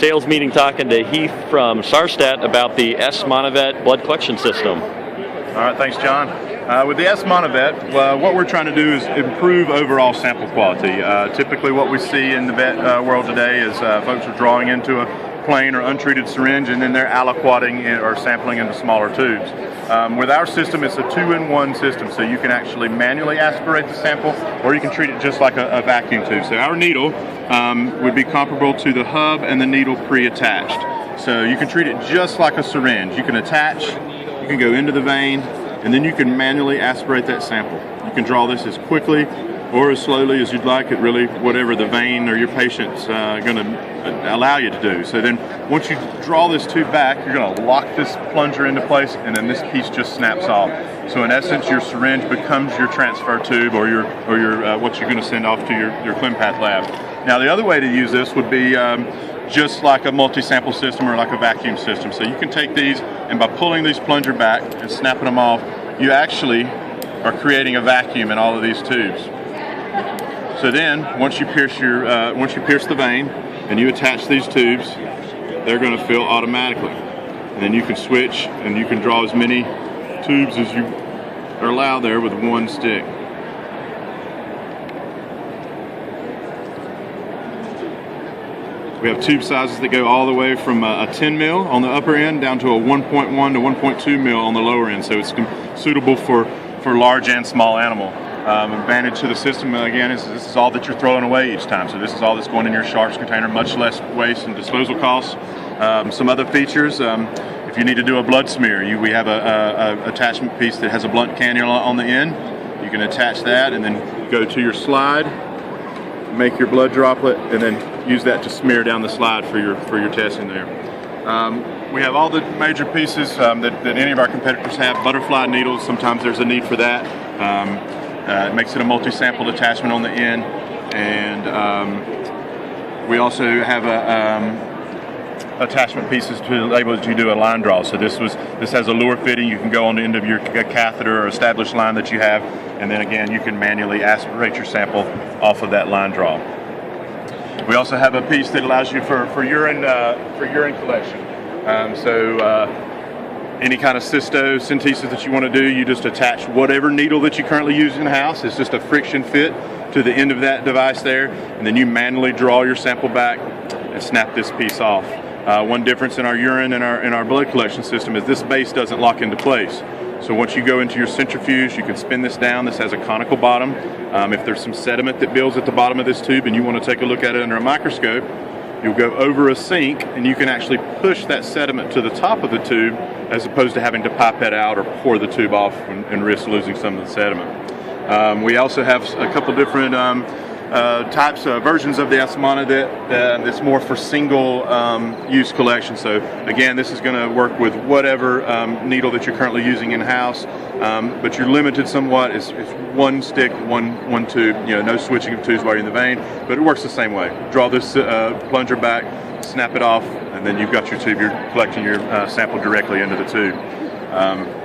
Sales meeting talking to Heath from Sarstedt about the S Monovet blood collection system. All right, thanks, John. With the S Monovet, what we're trying to do is improve overall sample quality. Typically what we see in the vet world today is folks are drawing into a plain or untreated syringe and then they're aliquoting or sampling into smaller tubes. With our system, it's a 2-in-1 system, so you can actually manually aspirate the sample or you can treat it just like a vacuum tube. So our needle would be comparable to the hub and the needle pre-attached. So you can treat it just like a syringe. You can attach, you can go into the vein, and then you can manually aspirate that sample. You can draw this as quickly or as slowly as you'd like. It really, whatever the vein or your patient's going to allow you to do. So then once you draw this tube back, you're going to lock this plunger into place and then this piece just snaps off. So in essence, your syringe becomes your transfer tube or your what you're going to send off to your ClinPath lab. Now the other way to use this would be just like a multi-sample system or like a vacuum system. So you can take these and by pulling these plunger back and snapping them off, you actually are creating a vacuum in all of these tubes. So then once you pierce the vein and you attach these tubes, they're going to fill automatically. And then you can switch and you can draw as many tubes as you are allowed there with one stick. We have tube sizes that go all the way from a 10 mil on the upper end down to a 1.1 to 1.2 mil on the lower end. So it's suitable for large and small animal. Advantage to the system, again, is this is all that you're throwing away each time. So this is all that's going in your sharps container, much less waste and disposal costs. Some other features, if you need to do a blood smear, we have a attachment piece that has a blunt cannula on the end. You can attach that and then go to your slide, make your blood droplet, and then use that to smear down the slide for your testing there. We have all the major pieces that any of our competitors have. Butterfly needles, sometimes there's a need for that. It makes it a multi-sampled attachment on the end, and we also have attachment pieces to enable you to do a line draw. So this has a lure fitting. You can go on the end of your catheter or established line that you have, and then again you can manually aspirate your sample off of that line draw. We also have a piece that allows you for urine collection. Any kind of cystocentesis that you want to do, you just attach whatever needle that you currently use in the house. It's just a friction fit to the end of that device there, and then you manually draw your sample back and snap this piece off. One difference in our urine and our blood collection system is this base doesn't lock into place. So once you go into your centrifuge, you can spin this down. This has a conical bottom. If there's some sediment that builds at the bottom of this tube and you want to take a look at it under a microscope, you'll go over a sink and you can actually push that sediment to the top of the tube as opposed to having to pipette out or pour the tube off and risk losing some of the sediment. We also have a couple different versions of the S Monovet that's more for single use collection. So again, this is going to work with whatever needle that you're currently using in-house, but you're limited somewhat. It's one stick, one tube, no switching of tubes while you're in the vein, but it works the same way. Draw this plunger back, snap it off, and then you've got your tube. You're collecting your sample directly into the tube.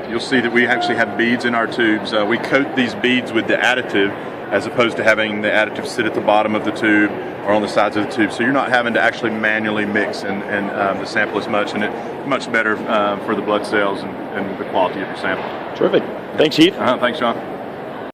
You'll see that we actually have beads in our tubes. We coat these beads with the additive as opposed to having the additive sit at the bottom of the tube or on the sides of the tube. So you're not having to actually manually mix and the sample as much, and it's much better for the blood cells and the quality of your sample. Terrific. Thanks, Heath. Thanks, John.